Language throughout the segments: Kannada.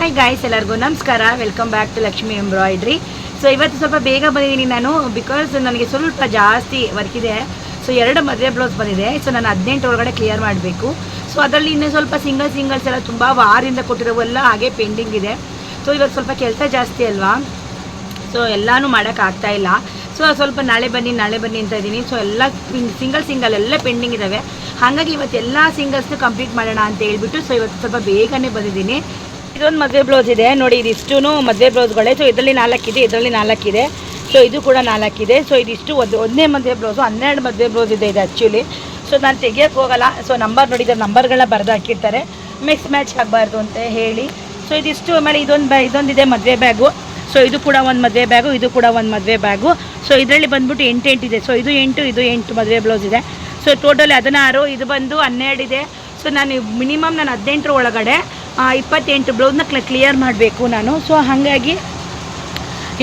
ಹಾಯ್ ಗಾಯ್ಸ್, ಎಲ್ಲರಿಗೂ ನಮಸ್ಕಾರ. Welcome back to Lakshmi embroidery. So ಇವತ್ತು ಸ್ವಲ್ಪ ಬೇಗ ಬಂದಿದ್ದೀನಿ ನಾನು, ಬಿಕಾಸ್ ನನಗೆ ಸ್ವಲ್ಪ ಜಾಸ್ತಿ ವರ್ಕ್ ಇದೆ. ಸೊ 2 ಮದುವೆ ಬ್ಲೌಸ್ ಬಂದಿದೆ. ಸೊ ನಾನು 18 ಒಳಗಡೆ ಕ್ಲಿಯರ್ ಮಾಡಬೇಕು. ಸೊ ಅದರಲ್ಲಿ ಇನ್ನೂ ಸ್ವಲ್ಪ ಸಿಂಗಲ್ಸ್ ಎಲ್ಲ ತುಂಬ ವಾರದಿಂದ ಕೊಟ್ಟಿರೋವೆಲ್ಲ ಹಾಗೆ ಪೆಂಡಿಂಗ್ ಇದೆ. ಸೊ ಇವತ್ತು ಸ್ವಲ್ಪ ಕೆಲಸ ಜಾಸ್ತಿ ಅಲ್ವಾ, ಸೊ ಎಲ್ಲನೂ ಮಾಡೋಕ್ಕಾಗ್ತಾಯಿಲ್ಲ. ಸೊ ಸ್ವಲ್ಪ ನಾಳೆ ಬನ್ನಿ ಅಂತ ಇದ್ದೀನಿ. ಸೊ ಎಲ್ಲ ಸಿಂಗಲ್ ಎಲ್ಲ ಪೆಂಡಿಂಗ್ ಇದ್ದಾವೆ. ಹಾಗಾಗಿ ಇವತ್ತು ಎಲ್ಲ ಸಿಂಗಲ್ಸ್ನು ಕಂಪ್ಲೀಟ್ ಮಾಡೋಣ ಅಂತ ಹೇಳ್ಬಿಟ್ಟು ಸೊ ಇವತ್ತು ಸ್ವಲ್ಪ ಬೇಗನೆ ಬಂದಿದ್ದೀನಿ. ಇದೊಂದು ಮದುವೆ ಬ್ಲೌಸ್ ಇದೆ ನೋಡಿ, ಇದಿಷ್ಟು ಮದುವೆ ಬ್ಲೌಸ್ಗಳೇ. ಸೊ ಇದರಲ್ಲಿ 4 ಇದೆ, ಇದರಲ್ಲಿ 4 ಇದೆ. ಸೊ ಇದು ಕೂಡ 4 ಇದೆ. ಸೊ ಇದಿಷ್ಟು ಒಂದನೇ ಮದುವೆ ಬ್ಲೌಸು, 12 ಮದುವೆ ಬ್ಲೌಸ್ ಇದೆ ಇದು ಆ್ಯಕ್ಚುಲಿ. ಸೊ ನಾನು ತೆಗಿಯೋಕ್ಕೆ ಹೋಗಲ್ಲ. ಸೊ ನಂಬರ್ ನೋಡಿದರೆ ನಂಬರ್ಗಳನ್ನ ಬರೆದು ಹಾಕಿರ್ತಾರೆ, ಮಿಕ್ಸ್ ಮ್ಯಾಚ್ ಆಗಬಾರ್ದು ಅಂತ ಹೇಳಿ. ಸೊ ಇದಿಷ್ಟು ಆಮೇಲೆ ಇದೊಂದಿದೆ ಮದುವೆ ಬ್ಯಾಗು. ಸೊ ಇದು ಕೂಡ ಒಂದು ಮದುವೆ ಬ್ಯಾಗು, ಇದು ಕೂಡ ಒಂದು ಮದುವೆ ಬ್ಯಾಗು. ಸೊ ಇದರಲ್ಲಿ ಬಂದ್ಬಿಟ್ಟು 8 ಇದೆ. ಸೊ ಇದು 8 ಮದುವೆ ಬ್ಲೌಸ್ ಇದೆ. ಸೊ ಟೋಟಲ್ 16, ಇದು ಬಂದು 12 ಇದೆ. ಸೊ ನಾನು ಮಿನಿಮಮ್ 18 ಒಳಗಡೆ 28 ಬ್ಲೌಸ್ನ ಕ್ಲಿಯರ್ ಮಾಡಬೇಕು ನಾನು. ಸೊ ಹಾಗಾಗಿ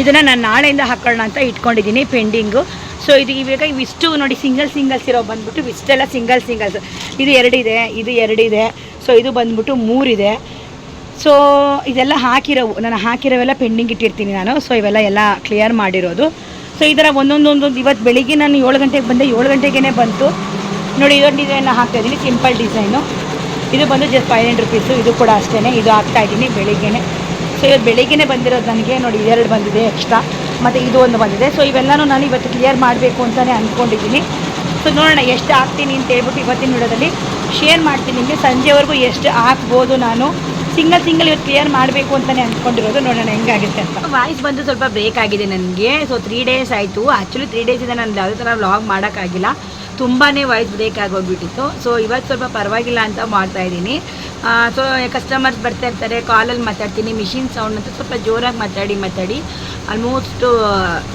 ಇದನ್ನು ನಾನು ನಾಳೆಯಿಂದ ಹಾಕೊಳ್ಳೋಣ ಅಂತ ಇಟ್ಕೊಂಡಿದ್ದೀನಿ ಪೆಂಡಿಂಗು. ಸೊ ಇವಾಗ ಇವಿಷ್ಟು ನೋಡಿ ಸಿಂಗಲ್ಸ್ ಇರೋ ಬಂದ್ಬಿಟ್ಟು ಇಷ್ಟೆಲ್ಲ ಸಿಂಗಲ್ಸ್. ಇದು 2 ಇದೆ, ಇದು 2 ಇದೆ. ಸೊ ಇದು ಬಂದ್ಬಿಟ್ಟು 3 ಇದೆ. ಸೊ ಇದೆಲ್ಲ ಹಾಕಿರೋವೆಲ್ಲ ಪೆಂಡಿಂಗ್ ಇಟ್ಟಿರ್ತೀನಿ ನಾನು. ಸೊ ಇವೆಲ್ಲ ಕ್ಲಿಯರ್ ಮಾಡಿರೋದು. ಸೊ ಈ ಥರ ಒಂದೊಂದು ಇವತ್ತು ಬೆಳಿಗ್ಗೆ ನಾನು 7 ಗಂಟೆಗೆ ಬಂದೆ, 7 ಗಂಟೆಗೇ ಬಂತು ನೋಡಿ. ಇದೊಂದು ಡಿಸೈನ್ನ ಹಾಕ್ತಾಯಿದ್ದೀನಿ, ಸಿಂಪಲ್ ಡಿಸೈನು. ಇದು ಬಂದು ಜಸ್ಟ್ 500 ರುಪೀಸು. ಇದು ಕೂಡ ಅಷ್ಟೇ, ಇದು ಹಾಕ್ತಾಯಿದ್ದೀನಿ ಬೆಳಿಗ್ಗೆನೆ. ಸೊ ಇವತ್ತು ಬೆಳಿಗ್ಗೆನೇ ಬಂದಿರೋದು ನನಗೆ ನೋಡಿ. 2 ಬಂದಿದೆ ಎಕ್ಸ್ಟ್ರಾ, ಮತ್ತು ಇದು ಒಂದು ಬಂದಿದೆ. ಸೊ ಇವೆಲ್ಲನೂ ನಾನು ಇವತ್ತು ಕ್ಲಿಯರ್ ಮಾಡಬೇಕು ಅಂತಲೇ ಅಂದ್ಕೊಂಡಿದ್ದೀನಿ. ಸೊ ನೋಡೋಣ ಎಷ್ಟು ಹಾಕ್ತೀನಿ ಅಂತ ಹೇಳ್ಬಿಟ್ಟು ಇವತ್ತಿನ ವಿಡಿಯೋದಲ್ಲಿ ಶೇರ್ ಮಾಡ್ತೀನಿ ನಿಮಗೆ. ಸಂಜೆವರೆಗೂ ಎಷ್ಟು ಹಾಕ್ಬೋದು ನಾನು. ಸಿಂಗಲ್ ಇವತ್ತು ಕ್ಲಿಯರ್ ಮಾಡಬೇಕು ಅಂತಲೇ ಅಂದ್ಕೊಂಡಿರೋದು. ನೋಡೋಣ ಹೆಂಗಾಗುತ್ತೆ ಅಂತ. ವಾಯ್ಸ್ ಬಂದು ಸ್ವಲ್ಪ ಬ್ರೇಕ್ ಆಗಿದೆ ನನಗೆ. ಸೊ 3 ಡೇಸ್ ಆಯಿತು. ಆ್ಯಕ್ಚುಲಿ 3 ಡೇಸಿಂದ ನಾನು ಯಾವುದೇ ಥರ ವ್ಲಾಗ್ ಮಾಡೋಕ್ಕಾಗಿಲ್ಲ, ತುಂಬಾ ವಾಯ್ಸ್ ಬ್ರೇಕ್ ಆಗೋಗ್ಬಿಟ್ಟಿತ್ತು. ಸೊ ಇವತ್ತು ಸ್ವಲ್ಪ ಪರವಾಗಿಲ್ಲ ಅಂತ ಮಾಡ್ತಾಯಿದ್ದೀನಿ. ಸೊ ಕಸ್ಟಮರ್ಸ್ ಬರ್ತಾ ಇರ್ತಾರೆ, ಕಾಲಲ್ಲಿ ಮಾತಾಡ್ತೀನಿ, ಮಿಷಿನ್ ಸೌಂಡ್ ಅಂತ ಸ್ವಲ್ಪ ಜೋರಾಗಿ ಮಾತಾಡಿ ಆಲ್ಮೋಸ್ಟ್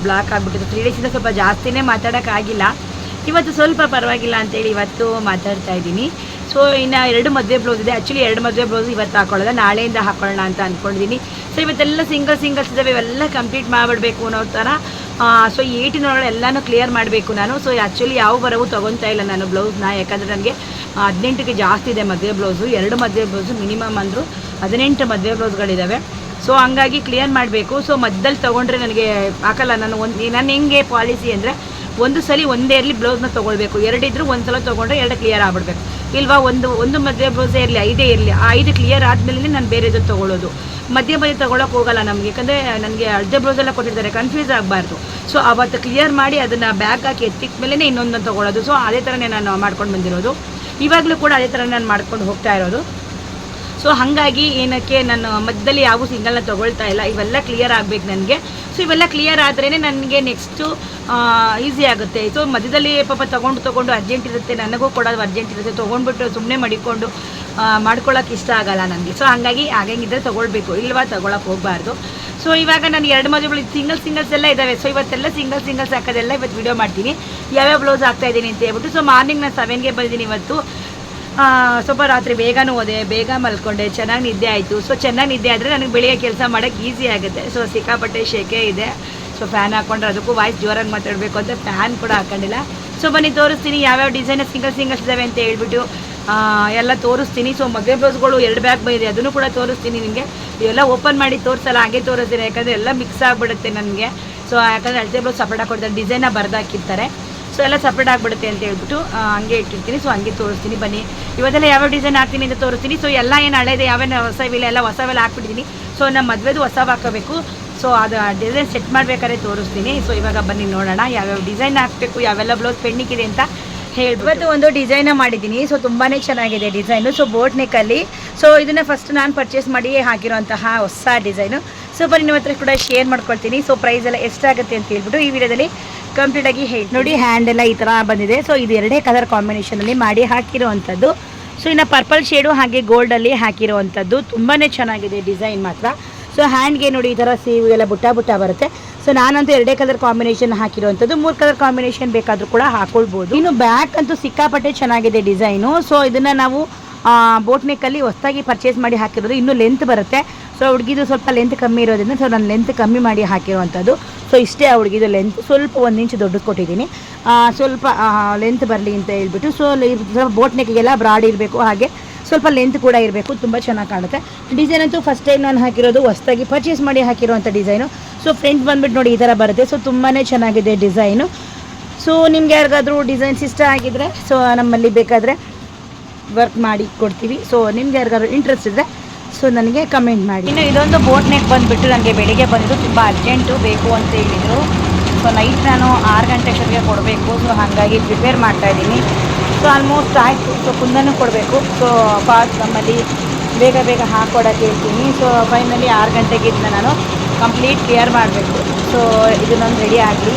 ಬ್ಲಾಕ್ ಆಗಿಬಿಟ್ಟಿತ್ತು. 3 ಡೇಸಿಂದ ಸ್ವಲ್ಪ ಜಾಸ್ತಿನೇ ಮಾತಾಡೋಕ್ಕಾಗಿಲ್ಲ. ಇವತ್ತು ಸ್ವಲ್ಪ ಪರವಾಗಿಲ್ಲ ಅಂತೇಳಿ ಇವತ್ತು ಮಾತಾಡ್ತಾ ಇದ್ದೀನಿ. ಸೊ ಇನ್ನು 2 ಮದುವೆ ಬ್ಲೌಸ್ ಇದೆ. ಆ್ಯಕ್ಚುಲಿ 2 ಮದುವೆ ಬ್ಲೌಸ್ ಇವತ್ತು ಹಾಕೊಳ್ಳೋದ, ನಾಳೆಯಿಂದ ಹಾಕೊಳ್ಳೋಣ ಅಂತ ಅಂದ್ಕೊಂಡಿದ್ದೀನಿ. ಸೊ ಇವತ್ತೆಲ್ಲ ಸಿಂಗಲ್ಸ್ ಇದ್ದಾವೆ, ಇವೆಲ್ಲ ಕಂಪ್ಲೀಟ್ ಮಾಡಿಬಿಡ್ಬೇಕು ಅನ್ನೋ ಥರ. ಸೊ 18 ಎಲ್ಲನೂ ಕ್ಲಿಯರ್ ಮಾಡಬೇಕು ನಾನು. ಸೊ ಆ್ಯಕ್ಚುಲಿ ಯಾವ ಬರವು ತೊಗೊತಾ ಇಲ್ಲ ನಾನು ಬ್ಲೌಸ್ನ, ಯಾಕಂದರೆ ನನಗೆ 18ಗೆ ಜಾಸ್ತಿ ಇದೆ ಮದುವೆ ಬ್ಲೌಸು. 2 ಮದುವೆ ಬ್ಲೌಸು ಮಿನಿಮಮ್ ಅಂದರೂ 18 ಮದುವೆ ಬ್ಲೌಸ್ಗಳಿದ್ದಾವೆ. ಸೊ ಹಂಗಾಗಿ ಕ್ಲಿಯರ್ ಮಾಡಬೇಕು. ಸೊ ಮಧ್ಯದಲ್ಲಿ ತೊಗೊಂಡ್ರೆ ನನಗೆ ಹಾಕಲ್ಲ ನಾನು. ನನ್ನ ಹೆಂಗೆ ಪಾಲಿಸಿ ಅಂದರೆ, ಒಂದು ಸಲ ಒಂದೇ ಇರಲಿ ಬ್ಲೌಸ್ನ ತೊಗೊಳ್ಬೇಕು. 2 ಇದ್ದರೂ ಒಂದು ಸಲ ತೊಗೊಂಡ್ರೆ 2 ಕ್ಲಿಯರ್ ಆಗ್ಬಿಡ್ಬೇಕು. ಇಲ್ವಾ ಒಂದು ಮದುವೆ ಬ್ಲೌಸೇ ಇರಲಿ, 5 ಇರಲಿ, ಆ 5 ಕ್ಲಿಯರ್ ಆದಮೇಲೆ ನಾನು ಬೇರೆದು ತೊಗೊಳ್ಳೋದು. ಮಧ್ಯೆ ತೊಗೊಳಕ್ಕೆ ಹೋಗಲ್ಲ ನಮಗೆ, ಯಾಕಂದರೆ ನನಗೆ ಅರ್ಧ ಬ್ಲೌಸೆಲ್ಲ ಕೊಟ್ಟಿರ್ತಾರೆ, ಕನ್ಫ್ಯೂಸ್ ಆಗಬಾರ್ದು. ಸೊ ಅವತ್ತು ಕ್ಲಿಯರ್ ಮಾಡಿ ಅದನ್ನು ಬ್ಯಾಗ್ ಹಾಕಿ ಎತ್ತಿದ ಮೇಲೆ ಇನ್ನೊಂದು ತೊಗೊಳ್ಳೋದು. ಸೊ ಅದೇ ಥರನೇ ನಾನು ಮಾಡ್ಕೊಂಡು ಬಂದಿರೋದು. ಇವಾಗಲೂ ಕೂಡ ಅದೇ ಥರ ನಾನು ಮಾಡ್ಕೊಂಡು ಹೋಗ್ತಾ ಇರೋದು. ಸೊ ಹಾಗಾಗಿ ಏನಕ್ಕೆ ನಾನು ಮಧ್ಯದಲ್ಲಿ ಯಾವ ಸಿಂಗಲ್ನ ತೊಗೊಳ್ತಾ ಇಲ್ಲ. ಇವೆಲ್ಲ ಕ್ಲಿಯರ್ ಆಗಬೇಕು ನನಗೆ. ಸೊ ಇವೆಲ್ಲ ಕ್ಲಿಯರ್ ಆದ್ರೇ ನನಗೆ ನೆಕ್ಸ್ಟು ಈಸಿ ಆಗುತ್ತೆ. ಸೊ ಮಧ್ಯದಲ್ಲಿ ಪಾಪ ತೊಗೊಂಡು ಅರ್ಜೆಂಟ್ ಇರುತ್ತೆ, ನನಗೂ ಕೊಡೋದು ಅರ್ಜೆಂಟ್ ಇರುತ್ತೆ. ತೊಗೊಂಡ್ಬಿಟ್ಟು ಸುಮ್ಮನೆ ಮಡಿಕೊಂಡು ಮಾಡ್ಕೊಳ್ಳೋಕೆ ಇಷ್ಟ ಆಗಲ್ಲ ನನಗೆ. ಸೊ ಹಾಗಾಗಿ ಆಗಂಗಿದ್ರೆ ತೊಗೊಳ್ಬೇಕು, ಇಲ್ವಾ ತೊಗೊಳಕ್ಕೆ ಹೋಗಬಾರ್ದು. ಸೊ ಇವಾಗ ನಾನು 2 ಮದುವೆಗಳು ಸಿಂಗಲ್ಸ್ ಎಲ್ಲ ಇದ್ದಾವೆ. ಸೊ ಇವತ್ತೆಲ್ಲ ಸಿಂಗಲ್ಸ್ ಹಾಕೋದೆಲ್ಲ ಇವತ್ತು ವೀಡಿಯೋ ಮಾಡ್ತೀನಿ, ಯಾವ್ಯಾವ ಬ್ಲೌಸ್ ಹಾಕ್ತಾಯಿದ್ದೀನಿ ಅಂತ ಹೇಳ್ಬಿಟ್ಟು. ಸೊ ಮಾರ್ನಿಂಗ್ ನಾನು 7ಗೆ ಬಂದಿದ್ದೀನಿ ಇವತ್ತು. ಸ್ವಲ್ಪ ರಾತ್ರಿ ಬೇಗನೂ ಹೋದೆ, ಬೇಗ ಮಲ್ಕೊಂಡೆ, ಚೆನ್ನಾಗಿ ನಿದ್ದೆ ಆಯಿತು. ಸೊ ಚೆನ್ನಾಗಿ ನಿದ್ದೆ ಆದರೆ ನನಗೆ ಬೆಳಿಗ್ಗೆ ಕೆಲಸ ಮಾಡೋಕ್ಕೆ ಈಸಿ ಆಗುತ್ತೆ. ಸೊ ಸಿಕ್ಕಾಪಟ್ಟೆ ಶೆಕೆ ಇದೆ. ಸೊ ಫ್ಯಾನ್ ಹಾಕ್ಕೊಂಡ್ರೆ ಅದಕ್ಕೂ ವಾಯ್ಸ್ ಜೋರಾಗಿ ಮಾತಾಡಬೇಕು ಅಂತ ಫ್ಯಾನ್ ಕೂಡ ಹಾಕೊಂಡಿಲ್ಲ. ಸೊ ಬನ್ನಿ ತೋರಿಸ್ತೀನಿ ಯಾವ್ಯಾವ ಡಿಸೈನ್ ಸಿಂಗಲ್ಸ್ ಇದ್ದಾವೆ ಅಂತ ಹೇಳ್ಬಿಟ್ಟು ಎಲ್ಲ ತೋರಿಸ್ತೀನಿ. ಸೊ ಮದುವೆ ಬ್ಲೌಸ್ಗಳು 2 ಬ್ಯಾಗ್ ಬಂದಿದೆ, ಅದನ್ನು ಕೂಡ ತೋರಿಸ್ತೀನಿ ನಿಮಗೆ. ಇವೆಲ್ಲ ಓಪನ್ ಮಾಡಿ ತೋರಿಸಲ್ಲ, ಹಾಗೆ ತೋರಿಸ್ತೀನಿ, ಯಾಕಂದರೆ ಎಲ್ಲ ಮಿಕ್ಸ್ ಆಗಿಬಿಡುತ್ತೆ ನನಗೆ. ಸೊ ಯಾಕಂದರೆ ಅಳತೆ ಬ್ಲೌಸ್ ಸಪ್ರೇಟಾಗಿ ಕೊಡ್ತಾರೆ, ಡಿಸೈನ ಬರ್ದಾಕಿರ್ತಾರೆ. ಸೊ ಎಲ್ಲ ಸಪ್ರೇಟ್ ಆಗಿಬಿಡುತ್ತೆ ಅಂತ ಹೇಳ್ಬಿಟ್ಟು ಹಂಗೆ ಇಟ್ಟಿರ್ತೀನಿ. ಸೊ ಹಂಗೆ ತೋರಿಸ್ತೀನಿ ಬನ್ನಿ. ಇವತ್ತೆಲ್ಲ ಯಾವ್ಯಾವ ಡಿಸೈನ್ ಹಾಕ್ತೀನಿ ಅಂತ ತೋರಿಸ್ತೀನಿ. ಸೊ ಎಲ್ಲ ಏನು ಹಳೆಇದೆ, ಯಾವೇನು ಹೊಸವಿಲ್ಲ, ಎಲ್ಲ ಹೊಸವೆಲ್ಲ ಹಾಕ್ಬಿಟ್ಟಿದ್ದೀನಿ. ಸೊ ನಮ್ಮ ಮದುವೆದು ಹೊಸವು ಹಾಕೋಬೇಕು. ಸೊ ಅದು ಡಿಸೈನ್ ಸೆಟ್ ಮಾಡಬೇಕಾದ್ರೆ ತೋರಿಸ್ತೀನಿ. ಸೊ ಇವಾಗ ಬನ್ನಿ ನೋಡೋಣ ಯಾವ್ಯಾವ ಡಿಸೈನ್ ಹಾಕಬೇಕು, ಯಾವೆಲ್ಲ ಬ್ಲೌಸ್ ಪೆಂಡಿಂಗ್ ಇದೆ ಅಂತ ಹೇಳ್ಬಿಟ್ಟು ಒಂದು ಡಿಸೈನ ಮಾಡಿದ್ದೀನಿ. ಸೊ ತುಂಬಾ ಚೆನ್ನಾಗಿದೆ ಡಿಸೈನು. ಸೊ ಬೋಟ್ ನೆಕ್ಕಲ್ಲಿ. ಸೊ ಇದನ್ನು ಫಸ್ಟ್ ನಾನು ಪರ್ಚೇಸ್ ಮಾಡಿ ಹಾಕಿರೋಂತಹ ಹೊಸ ಡಿಸೈನು. ಸೊ ಬನ್ನಿ ನಿಮ್ಮ ಹತ್ರ ಕೂಡ ಶೇರ್ ಮಾಡ್ಕೊಳ್ತೀನಿ. ಸೊ ಪ್ರೈಸ್ ಎಲ್ಲ ಎಷ್ಟಾಗುತ್ತೆ ಅಂತ ಹೇಳ್ಬಿಟ್ಟು ಈ ವಿಡಿಯೋದಲ್ಲಿ ಕಂಪ್ಲೀಟಾಗಿ ಹೇಳಿ ನೋಡಿ. ಹ್ಯಾಂಡ್ ಎಲ್ಲ ಈ ಥರ ಬಂದಿದೆ. ಸೊ ಇದು 2 ಕಲರ್ ಕಾಂಬಿನೇಷನಲ್ಲಿ ಮಾಡಿ ಹಾಕಿರೋವಂಥದ್ದು. ಸೊ ಇನ್ನು ಪರ್ಪಲ್ ಶೇಡು ಹಾಗೆ ಗೋಲ್ಡಲ್ಲಿ ಹಾಕಿರೋವಂಥದ್ದು. ತುಂಬಾ ಚೆನ್ನಾಗಿದೆ ಡಿಸೈನ್ ಮಾತ್ರ. ಸೊ ಹ್ಯಾಂಡ್ಗೆ ನೋಡಿ ಈ ಥರ ಸೀವು ಎಲ್ಲ ಬುಟ್ಟ ಬರುತ್ತೆ. ಸೊ ನಾನಂತೂ 2 ಕಲರ್ ಕಾಂಬಿನೇಷನ್ ಹಾಕಿರೋವಂಥದ್ದು. 3 ಕಲರ್ ಕಾಂಬಿನೇಷನ್ ಬೇಕಾದರೂ ಕೂಡ ಹಾಕೊಳ್ಬೋದು. ಇನ್ನು ಬ್ಯಾಕ್ ಅಂತೂ ಸಿಕ್ಕಾಪಟ್ಟೆ ಚೆನ್ನಾಗಿದೆ ಡಿಸೈನು. ಸೊ ಇದನ್ನು ನಾವು ಬೋಟ್ ನೆಕ್ಕಲ್ಲಿ ಹೊಸದಾಗಿ ಪರ್ಚೇಸ್ ಮಾಡಿ ಹಾಕಿರೋದು. ಇನ್ನೂ ಲೆಂತ್ ಬರುತ್ತೆ. ಸೊ ಹುಡುಗಿದು ಸ್ವಲ್ಪ ಲೆಂತ್ ಕಮ್ಮಿ ಇರೋದ್ರಿಂದ ಸೊ ನಾನು ಲೆಂತ್ ಕಮ್ಮಿ ಮಾಡಿ ಹಾಕಿರುವಂಥದ್ದು. ಸೊ ಇಷ್ಟೇ ಆ ಹುಡುಗಿದು ಲೆಂತ್, ಸ್ವಲ್ಪ 1 ಇಂಚ್ ದೊಡ್ಡದು ಕೊಟ್ಟಿದ್ದೀನಿ, ಸ್ವಲ್ಪ ಲೆಂತ್ ಬರಲಿ ಅಂತ ಹೇಳ್ಬಿಟ್ಟು. ಸೊ ಸ್ವಲ್ಪ ಬೋಟ್ ನೆಕ್ಗೆಲ್ಲ ಬ್ರಾಡ್ ಇರಬೇಕು, ಹಾಗೆ ಸ್ವಲ್ಪ ಲೆಂತ್ ಕೂಡ ಇರಬೇಕು, ತುಂಬ ಚೆನ್ನಾಗಿ ಕಾಣುತ್ತೆ. ಡಿಸೈನ್ ಅಂತೂ ಫಸ್ಟ್ ಟೈಮ್ ನಾನು ಹಾಕಿರೋದು, ಹೊಸದಾಗಿ ಪರ್ಚೇಸ್ ಮಾಡಿ ಹಾಕಿರೋವಂಥ ಡಿಸೈನು. ಸೊ ಫ್ರಂಟ್ ಬಂದುಬಿಟ್ಟು ನೋಡಿ ಈ ಥರ ಬರುತ್ತೆ. ಸೊ ತುಂಬಾ ಚೆನ್ನಾಗಿದೆ ಡಿಸೈನು. ಸೊ ನಿಮ್ಗೆ ಯಾರಿಗಾದರೂ ಡಿಸೈನ್ಸ್ ಇಷ್ಟ ಆಗಿದ್ದರೆ ಸೊ ನಮ್ಮಲ್ಲಿ ಬೇಕಾದರೆ ವರ್ಕ್ ಮಾಡಿ ಕೊಡ್ತೀವಿ. ಸೊ ನಿಮ್ಗೆ ಯಾರಿಗಾದ್ರು ಇಂಟ್ರೆಸ್ಟ್ ಇದ್ದರೆ ಸೊ ನನಗೆ ಕಮೆಂಟ್ ಮಾಡಿ. ಇನ್ನು ಇದೊಂದು ಬೋಟ್ ನೆಕ್ ಬಂದುಬಿಟ್ಟು ನನಗೆ ಬೆಳಿಗ್ಗೆ ಬಂದಿದ್ದು ತುಂಬ ಅರ್ಜೆಂಟು ಬೇಕು ಅಂತ ಹೇಳಿದರು. ಸೊ ನೈಟ್ ನಾನು 6 ಗಂಟೆ ಅಷ್ಟೊತ್ತಿಗೆ ಕೊಡಬೇಕು. ಸೊ ಹಾಗಾಗಿ ಪ್ರಿಪೇರ್ ಮಾಡ್ತಾಯಿದ್ದೀನಿ. ಸೊ ಆಲ್ಮೋಸ್ಟ್ ಆಯಿತು. ಸೊ ಕುಂದನೂ ಕೊಡಬೇಕು. ಸೊ ಫಾಸ್ಟ್ ನಮ್ಮಲ್ಲಿ ಬೇಗ ಬೇಗ ಹಾಕ್ಕೊಡೋಕ್ಕೆ ಹೇಳ್ತೀನಿ. ಸೊ ಫೈನಲಿ 6 ಗಂಟೆಗೆ ಇದನ್ನ ನಾನು ಕಂಪ್ಲೀಟ್ ಕ್ಲಿಯರ್ ಮಾಡಬೇಕು. ಸೊ ಇದನ್ನೊಂದು ರೆಡಿ ಆಗಲಿ.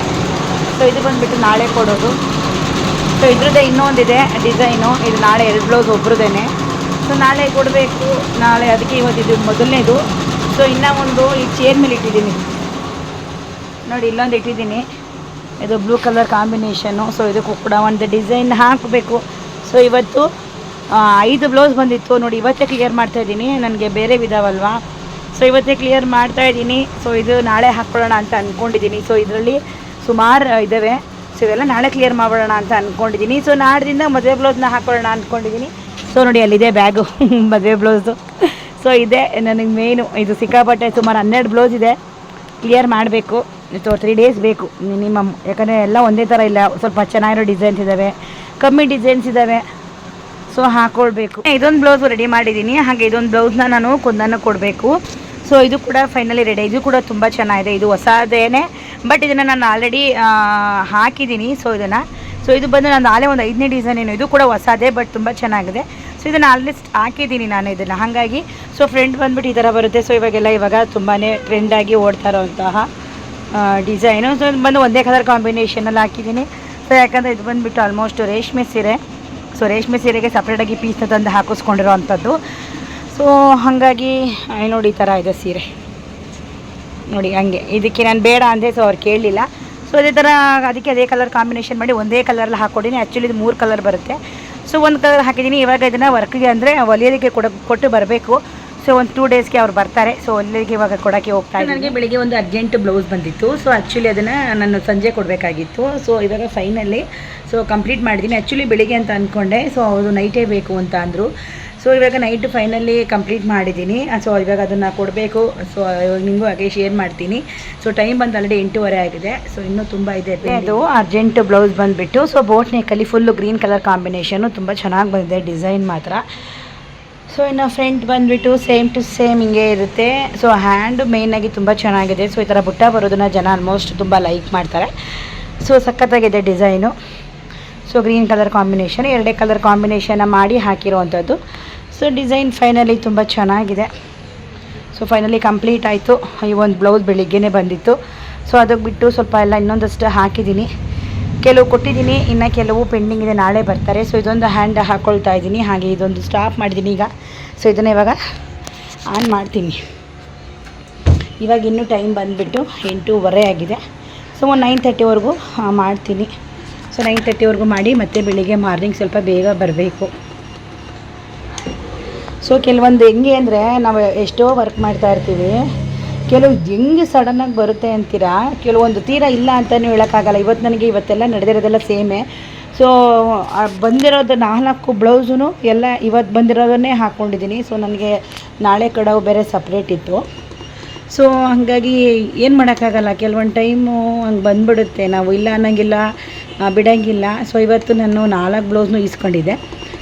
ಸೊ ಇದು ಬಂದುಬಿಟ್ಟು ನಾಳೆ ಕೊಡೋದು. ಸೊ ಇದ್ರದ್ದೇ ಇನ್ನೊಂದಿದೆ ಡಿಸೈನು, ಇದು ನಾಳೆ 2 ಬ್ಲೌಸ್ ಒಬ್ರದ್ದೇನೆ. ಸೊ ನಾಳೆ ಕೊಡಬೇಕು. ನಾಳೆ ಅದಕ್ಕೆ ಇವತ್ತಿದ್ದು ಮೊದಲನೇದು. ಸೊ ಇನ್ನೂ ಒಂದು ಈ ಚೇರ್ ಮೇಲೆ ಇಟ್ಟಿದ್ದೀನಿ ನೋಡಿ, ಇಲ್ಲೊಂದು ಇಟ್ಟಿದ್ದೀನಿ. ಇದು ಬ್ಲೂ ಕಲರ್ ಕಾಂಬಿನೇಷನ್ನು. ಸೊ ಇದಕ್ಕೂ ಕೂಡ ಒಂದು ಡಿಸೈನ್ ಹಾಕಬೇಕು. ಸೊ ಇವತ್ತು 5 ಬ್ಲೌಸ್ ಬಂದಿತ್ತು ನೋಡಿ, ಇವತ್ತೇ ಕ್ಲಿಯರ್ ಮಾಡ್ತಾಯಿದ್ದೀನಿ. ನನಗೆ ಬೇರೆ ವಿಧವಲ್ವಾ, ಸೊ ಇವತ್ತೇ ಕ್ಲಿಯರ್ ಮಾಡ್ತಾಯಿದ್ದೀನಿ. ಸೊ ಇದು ನಾಳೆ ಹಾಕ್ಕೊಳ್ಳೋಣ ಅಂತ ಅಂದ್ಕೊಂಡಿದ್ದೀನಿ. ಸೊ ಇದರಲ್ಲಿ ಸುಮಾರು ಇದ್ದಾವೆ. ಸೊ ಇವೆಲ್ಲ ನಾಳೆ ಕ್ಲಿಯರ್ ಮಾಡೋಣ ಅಂತ ಅಂದ್ಕೊಂಡಿದ್ದೀನಿ. ಸೊ ನಾಡ್ದಿಂದ ಮದುವೆ ಬ್ಲೌಸ್ನ ಹಾಕ್ಕೊಳ್ಳೋಣ ಅಂದ್ಕೊಂಡಿದ್ದೀನಿ. ಸೊ ನೋಡಿ ಅಲ್ಲಿದೆ ಬ್ಯಾಗು ಮದುವೆ ಬ್ಲೌಸು. ಸೊ ಇದೆ ನನಗೆ ಮೇಯ್ನು. ಇದು ಸಿಕ್ಕಾಪಟ್ಟೆ ಸುಮಾರು 12 ಬ್ಲೌಸ್ ಇದೆ, ಕ್ಲಿಯರ್ ಮಾಡಬೇಕು. ಸೊ 3 ಡೇಸ್ ಬೇಕು ಮಿನಿಮಮ್. ಯಾಕಂದರೆ ಎಲ್ಲ ಒಂದೇ ಥರ ಇಲ್ಲ, ಸ್ವಲ್ಪ ಚೆನ್ನಾಗಿರೋ ಡಿಸೈನ್ಸ್ ಇದ್ದಾವೆ, ಕಮ್ಮಿ ಡಿಸೈನ್ಸ್ ಇದ್ದಾವೆ. ಸೊ ಹಾಕ್ಕೊಳ್ಬೇಕು. ಇದೊಂದು ಬ್ಲೌಸು ರೆಡಿ ಮಾಡಿದ್ದೀನಿ. ಹಾಗೆ ಇದೊಂದು ಬ್ಲೌಸ್ನ ನಾನು ಕುಂದನ ಕೊಡಬೇಕು. ಸೊ ಇದು ಕೂಡ ಫೈನಲಿ ರೆಡಿ. ಇದು ಕೂಡ ತುಂಬ ಚೆನ್ನಾಗಿದೆ. ಇದು ಹೊಸದೇನೆ, ಬಟ್ ಇದನ್ನು ನಾನು ಆಲ್ರೆಡಿ ಹಾಕಿದ್ದೀನಿ. ಸೊ ಇದು ಬಂದು ನಾನು ನಾಳೆ ಒಂದು 5ನೇ ಡಿಸೈನ್ ಏನು. ಇದು ಕೂಡ ಹೊಸದೇ, ಬಟ್ ತುಂಬ ಚೆನ್ನಾಗಿದೆ. ಸೊ ಇದನ್ನು ಆಲ್ರೆಡಿ ಹಾಕಿದ್ದೀನಿ ನಾನು ಇದನ್ನು. ಹಾಗಾಗಿ ಸೊ ಫ್ರಂಟ್ ಬಂದುಬಿಟ್ಟು ಈ ಥರ ಬರುತ್ತೆ. ಸೊ ಇವಾಗ ತುಂಬಾ ಟ್ರೆಂಡಾಗಿ ಓಡ್ತಾ ಇರೋವಂತಹ ಡಿಸೈನು. ಸೊ ಇದು ಬಂದು ಒಂದೇ ಕಲರ್ ಕಾಂಬಿನೇಷನಲ್ಲಿ ಹಾಕಿದ್ದೀನಿ. ಸೊ ಯಾಕಂದರೆ ಇದು ಬಂದುಬಿಟ್ಟು ಆಲ್ಮೋಸ್ಟ್ ರೇಷ್ಮೆ ಸೀರೆ. ಸೊ ರೇಷ್ಮೆ ಸೀರೆಗೆ ಸಪ್ರೇಟಾಗಿ ಪೀಸ್ನ ತಂದು ಹಾಕಿಸ್ಕೊಂಡಿರೋ ಅಂಥದ್ದು. ಸೊ ಹಾಗಾಗಿ ನೋಡಿ ಈ ಥರ ಇದೆ ಸೀರೆ ನೋಡಿ. ಹಂಗೆ ಇದಕ್ಕೆ ನಾನು ಬೇಡ ಅಂದೆ, ಸೊ ಅವ್ರು ಕೇಳಲಿಲ್ಲ. ಸೊ ಅದೇ ಥರ ಅದಕ್ಕೆ ಅದೇ ಕಲರ್ ಕಾಂಬಿನೇಷನ್ ಮಾಡಿ ಒಂದೇ ಕಲರಲ್ಲಿ ಹಾಕ್ಕೊಡಿನಿ. ಆ್ಯಕ್ಚುಲಿ ಇದು 3 ಕಲರ್ ಬರುತ್ತೆ. ಸೊ ಒಂದು ಕಲರ್ ಹಾಕಿದ್ದೀನಿ. ಇವಾಗ ಇದನ್ನು ವರ್ಕ್ಗೆ ಅಂದರೆ ಹೊಲಿಯೋದಕ್ಕೆ ಕೊಟ್ಟು ಬರಬೇಕು. ಸೊ ಒಂದು 2 ಡೇಸ್ಗೆ ಅವ್ರು ಬರ್ತಾರೆ. ಸೊ ಹೊಲಿಯೋದಕ್ಕೆ ಇವಾಗ ಕೊಡೋಕ್ಕೆ ಹೋಗ್ತಾ ಇದ್ದೀನಿ. ನನಗೆ ಬೆಳಿಗ್ಗೆ ಒಂದು ಅರ್ಜೆಂಟ್ ಬ್ಲೌಸ್ ಬಂದಿತ್ತು. ಸೊ ಆ್ಯಕ್ಚುಲಿ ಅದನ್ನು ನಾನು ಸಂಜೆ ಕೊಡಬೇಕಾಗಿತ್ತು. ಸೊ ಇವಾಗ ಫೈನಲಿ ಸೊ ಕಂಪ್ಲೀಟ್ ಮಾಡಿದ್ದೀನಿ. ಆ್ಯಕ್ಚುಲಿ ಬೆಳಿಗ್ಗೆ ಅಂತ ಅಂದ್ಕೊಂಡೆ. ಸೊ ಅವರು ನೈಟೇ ಬೇಕು ಅಂತ ಅಂದರು. ಸೊ ಇವಾಗ ನೈಟ್ ಫೈನಲಿ ಕಂಪ್ಲೀಟ್ ಮಾಡಿದ್ದೀನಿ. ಸೊ ಇವಾಗ ಅದನ್ನು ಕೊಡಬೇಕು. ಸೊ ಇವಾಗ ನಿಮಗೂ ಹಾಗೆ ಶೇರ್ ಮಾಡ್ತೀನಿ. ಸೊ ಟೈಮ್ ಬಂದು ಆಲ್ರೆಡಿ 8:30 ಆಗಿದೆ. ಸೊ ಇನ್ನೂ ತುಂಬ ಇದೆ. ಅದು ಅರ್ಜೆಂಟ್ ಬ್ಲೌಸ್ ಬಂದುಬಿಟ್ಟು ಸೊ ಬೋಟ್ ನೆಕ್ಕಲ್ಲಿ ಫುಲ್ಲು ಗ್ರೀನ್ ಕಲರ್ ಕಾಂಬಿನೇಷನು ತುಂಬ ಚೆನ್ನಾಗಿ ಬಂದಿದೆ ಡಿಸೈನ್ ಮಾತ್ರ. ಸೊ ಇನ್ನು ಫ್ರಂಟ್ ಬಂದುಬಿಟ್ಟು ಸೇಮ್ ಟು ಸೇಮ್ ಹಿಂಗೆ ಇರುತ್ತೆ. ಸೊ ಹ್ಯಾಂಡು ಮೇಯ್ನಾಗಿ ತುಂಬ ಚೆನ್ನಾಗಿದೆ. ಸೊ ಈ ಥರ ಬುಟ್ಟ ಬರೋದನ್ನು ಜನ ಆಲ್ಮೋಸ್ಟ್ ತುಂಬ ಲೈಕ್ ಮಾಡ್ತಾರೆ. ಸೊ ಸಖತ್ತಾಗಿದೆ design. So green colour combination, 2 colour ಕಾಂಬಿನೇಷನ್ನ ಮಾಡಿ ಹಾಕಿರೋವಂಥದ್ದು. ಸೊ ಡಿಸೈನ್ ಫೈನಲಿ ತುಂಬ ಚೆನ್ನಾಗಿದೆ. ಸೊ ಫೈನಲಿ ಕಂಪ್ಲೀಟ್ ಆಯಿತು. ಈ ಒಂದು ಬ್ಲೌಸ್ ಬೆಳಿಗ್ಗೆನೇ ಬಂದಿತ್ತು. ಸೊ ಅದಕ್ಕೆ ಬಿಟ್ಟು ಸ್ವಲ್ಪ ಎಲ್ಲ ಇನ್ನೊಂದಷ್ಟು ಹಾಕಿದ್ದೀನಿ, ಕೆಲವು ಕೊಟ್ಟಿದ್ದೀನಿ, ಇನ್ನು ಕೆಲವು ಪೆಂಡಿಂಗ್ ಇದೆ, ನಾಳೆ ಬರ್ತಾರೆ. ಸೊ ಇದೊಂದು ಹ್ಯಾಂಡ್ ಹಾಕ್ಕೊಳ್ತಾ ಇದ್ದೀನಿ. ಹಾಗೆ ಇದೊಂದು ಸ್ಟಾಪ್ ಮಾಡಿದ್ದೀನಿ ಈಗ. ಸೊ ಇದನ್ನು ಇವಾಗ ಆನ್ ಮಾಡ್ತೀನಿ. ಇವಾಗ ಇನ್ನೂ ಟೈಮ್ ಬಂದುಬಿಟ್ಟು 8:30 ಆಗಿದೆ. ಸೊ ಒಂದು 9:30ವರೆಗೂ ಮಾಡ್ತೀನಿ. ಸೊ 9:30ವರೆಗೂ ಮಾಡಿ ಮತ್ತೆ ಬೆಳಿಗ್ಗೆ ಮಾರ್ನಿಂಗ್ ಸ್ವಲ್ಪ ಬೇಗ ಬರಬೇಕು. ಸೊ ಕೆಲವೊಂದು ಹೆಂಗೆ ಅಂದರೆ ನಾವು ಎಷ್ಟೋ ವರ್ಕ್ ಮಾಡ್ತಾ ಇರ್ತೀವಿ, ಕೆಲವು ಹೆಂಗೆ ಸಡನ್ನಾಗಿ ಬರುತ್ತೆ ಅಂತೀರಾ, ಕೆಲವೊಂದು ತೀರಾ ಇಲ್ಲ ಅಂತಲೂ ಹೇಳೋಕ್ಕಾಗಲ್ಲ. ಇವತ್ತೆಲ್ಲ ನಡೆದಿರೋದೆಲ್ಲ ಸೇಮೇ. ಸೊ ಬಂದಿರೋದು 4 ಬ್ಲೌಸೂ ಎಲ್ಲ ಇವತ್ತು ಬಂದಿರೋದನ್ನೇ ಹಾಕ್ಕೊಂಡಿದ್ದೀನಿ. ಸೊ ನನಗೆ ನಾಳೆ ಕಡವು ಬೇರೆ ಸಪ್ರೇಟ್ ಇತ್ತು. ಸೊ ಹಾಗಾಗಿ ಏನು ಮಾಡೋಕ್ಕಾಗಲ್ಲ, ಕೆಲವೊಂದು ಟೈಮು ಹಂಗೆ ಬಂದುಬಿಡುತ್ತೆ, ನಾವು ಇಲ್ಲ ಅನ್ನೋಂಗಿಲ್ಲ, ಬಿಡೋಂಗಿಲ್ಲ. ಸೊ ಇವತ್ತು ನಾನು 4 ಬ್ಲೌಸ್ನೂ ಇಸ್ಕೊಂಡಿದ್ದೆ.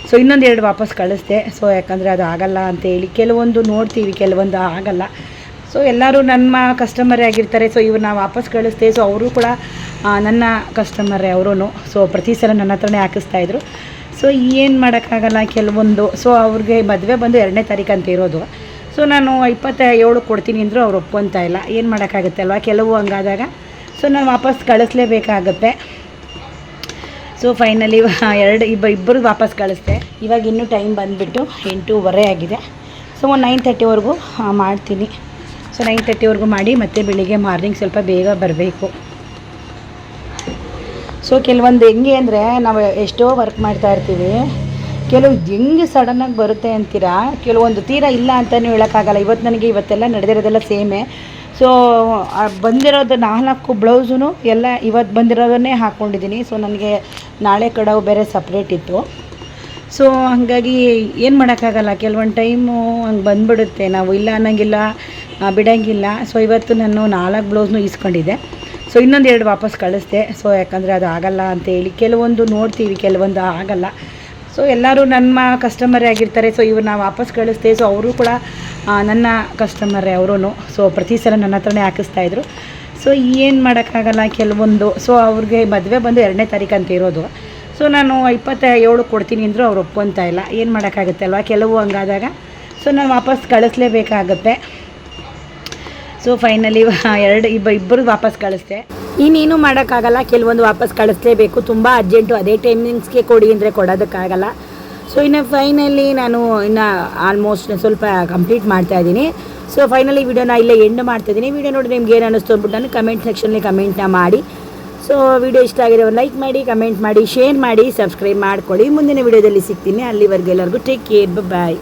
ಸೊ ಇನ್ನೊಂದು 2 ವಾಪಸ್ ಕಳಿಸ್ದೆ. ಸೊ ಯಾಕಂದರೆ ಅದು ಆಗಲ್ಲ ಅಂತೇಳಿ ಕೆಲವೊಂದು ನೋಡ್ತೀವಿ, ಕೆಲವೊಂದು ಆಗಲ್ಲ. ಸೊ ಎಲ್ಲರೂ ನಮ್ಮ ಕಸ್ಟಮರೇ ಆಗಿರ್ತಾರೆ. ಸೊ ಇವ್ರು ನಾವು ವಾಪಸ್ ಕಳಿಸ್ದೆ. ಸೊ ಅವರು ಕೂಡ ನನ್ನ ಕಸ್ಟಮರೇ ಅವರೂ. ಸೊ ಪ್ರತಿ ಸಲ ನನ್ನ ಹತ್ರನೇ ಹಾಕಿಸ್ತಾಯಿದ್ರು. ಸೊ ಏನು ಮಾಡೋಕ್ಕಾಗಲ್ಲ ಕೆಲವೊಂದು. ಸೊ ಅವ್ರಿಗೆ ಮದುವೆ ಬಂದು 2ನೇ ತಾರೀಕು ಅಂತ ಇರೋದು. ಸೊ ನಾನು 27 ಕೊಡ್ತೀನಿ ಅಂದರೂ ಅವ್ರು ಒಪ್ಕೊತಾ ಇಲ್ಲ. ಏನು ಮಾಡೋಕ್ಕಾಗುತ್ತೆ ಅಲ್ವಾ, ಕೆಲವು ಹಂಗಾದಾಗ. ಸೊ ನಾನು ವಾಪಸ್ ಕಳಿಸ್ಲೇಬೇಕಾಗತ್ತೆ. ಸೊ ಫೈನಲಿ ಇಬ್ಬರು ವಾಪಸ್ ಕಳಿಸ್ದೆ. ಇವಾಗ ಇನ್ನೂ ಟೈಮ್ ಬಂದುಬಿಟ್ಟು 8:30 ಆಗಿದೆ. ಸೊ ಒಂದು 9:30ವರೆಗೂ ಮಾಡ್ತೀನಿ. ಸೊ 9:30ವರೆಗೂ ಮಾಡಿ ಮತ್ತೆ ಬೆಳಿಗ್ಗೆ ಮಾರ್ನಿಂಗ್ ಸ್ವಲ್ಪ ಬೇಗ ಬರಬೇಕು. ಸೊ ಕೆಲವೊಂದು ಹೆಂಗೆ ಅಂದರೆ ನಾವು ಎಷ್ಟೋ ವರ್ಕ್ ಮಾಡ್ತಾ ಇರ್ತೀವಿ, ಕೆಲವು ಹೆಂಗೆ ಸಡನ್ನಾಗಿ ಬರುತ್ತೆ ಅಂತೀರಾ, ಕೆಲವೊಂದು ತೀರಾ ಇಲ್ಲ ಅಂತಲೂ ಹೇಳೋಕ್ಕಾಗಲ್ಲ. ಇವತ್ತೆಲ್ಲ ನಡೆದಿರೋದೆಲ್ಲ ಸೇಮೇ. ಸೊ ಬಂದಿರೋದು 4 ಬ್ಲೌಸೂ ಎಲ್ಲ ಇವತ್ತು ಬಂದಿರೋದನ್ನೇ ಹಾಕ್ಕೊಂಡಿದ್ದೀನಿ. ಸೊ ನನಗೆ ನಾಳೆ ಕಡವು ಬೇರೆ ಸಪ್ರೇಟ್ ಇತ್ತು. ಸೊ ಹಾಗಾಗಿ ಏನು ಮಾಡೋಕ್ಕಾಗಲ್ಲ, ಕೆಲವೊಂದು ಟೈಮು ಹಂಗೆ ಬಂದುಬಿಡುತ್ತೆ, ನಾವು ಇಲ್ಲ ಅನ್ನೋಂಗಿಲ್ಲ, ಬಿಡೋಂಗಿಲ್ಲ. ಸೊ ಇವತ್ತು ನಾನು 4 ಬ್ಲೌಸ್ನು ಇಸ್ಕೊಂಡಿದ್ದೆ. ಸೊ ಇನ್ನೊಂದು 2 ವಾಪಸ್ ಕಳಿಸ್ದೆ. ಸೊ ಯಾಕಂದರೆ ಅದು ಆಗಲ್ಲ ಅಂತೇಳಿ, ಕೆಲವೊಂದು ನೋಡ್ತೀವಿ, ಕೆಲವೊಂದು ಆಗಲ್ಲ. ಸೊ ಎಲ್ಲರೂ ನಮ್ಮ ಕಸ್ಟಮರೇ ಆಗಿರ್ತಾರೆ. ಸೊ ಇವ್ರು ನಾವು ವಾಪಸ್ ಕಳಿಸ್ದೆ. ಸೊ ಅವರು ಕೂಡ ನನ್ನ ಕಸ್ಟಮರೇ ಅವರೂ. ಸೊ ಪ್ರತಿ ಸಲ ನನ್ನ ಹತ್ರನೇ ಹಾಕಿಸ್ತಾಯಿದ್ರು. ಸೊ ಏನು ಮಾಡೋಕ್ಕಾಗಲ್ಲ ಕೆಲವೊಂದು. ಸೊ ಅವ್ರಿಗೆ ಮದುವೆ ಬಂದು 2ನೇ ತಾರೀಕು ಅಂತ ಇರೋದು. ಸೊ ನಾನು 27 ಕೊಡ್ತೀನಿ ಅಂದರೂ ಅವ್ರು ಒಪ್ಕೊತಾ ಇಲ್ಲ. ಏನು ಮಾಡೋಕ್ಕಾಗುತ್ತೆ ಅಲ್ವಾ, ಕೆಲವು ಹಂಗಾದಾಗ. ಸೊ ನಾನು ವಾಪಸ್ ಕಳಿಸ್ಲೇಬೇಕಾಗತ್ತೆ. ಸೊ ಫೈನಲಿ ಇಬ್ಬರು ವಾಪಸ್ ಕಳಿಸ್ದೆ. ಇನ್ನೇನು ಮಾಡೋಕ್ಕಾಗಲ್ಲ, ಕೆಲವೊಂದು ವಾಪಸ್ ಕಳಿಸ್ಲೇಬೇಕು. ತುಂಬ ಅರ್ಜೆಂಟು, ಅದೇ ಟೈಮಿಂಗ್ಸ್ಗೆ ಕೊಡಿ ಅಂದರೆ ಕೊಡೋದಕ್ಕಾಗಲ್ಲ. ಸೊ ಇನ್ನು ಫೈನಲಿ ನಾನು ಆಲ್ಮೋಸ್ಟ್ ಸ್ವಲ್ಪ ಕಂಪ್ಲೀಟ್ ಮಾಡ್ತಾಯಿದ್ದೀನಿ. ಸೊ ಫೈನಲಿ ವಿಡಿಯೋನ ಇಲ್ಲೇ ಎಂಡ್ ಮಾಡ್ತಾಯಿದ್ದೀನಿ. ವಿಡಿಯೋ ನೋಡಿ ನಿಮ್ಗೆ ಏನು ಅನ್ನಿಸ್ತು ಅಂದ್ಬಿಟ್ಟು ನಾನು ಕಮೆಂಟ್ ಸೆಕ್ಷನಲ್ಲಿ ಕಮೆಂಟ್ನ ಮಾಡಿ. ಸೊ ವಿಡಿಯೋ ಇಷ್ಟ ಆಗಿರೋ ಲೈಕ್ ಮಾಡಿ, ಕಮೆಂಟ್ ಮಾಡಿ, ಶೇರ್ ಮಾಡಿ, ಸಬ್ಸ್ಕ್ರೈಬ್ ಮಾಡ್ಕೊಳ್ಳಿ. ಮುಂದಿನ ವಿಡಿಯೋದಲ್ಲಿ ಸಿಗ್ತೀನಿ. ಅಲ್ಲಿವರೆಗೂ ಎಲ್ಲರಿಗೂ ಟೇಕ್ ಕೇರ್, ಬಾಯ್.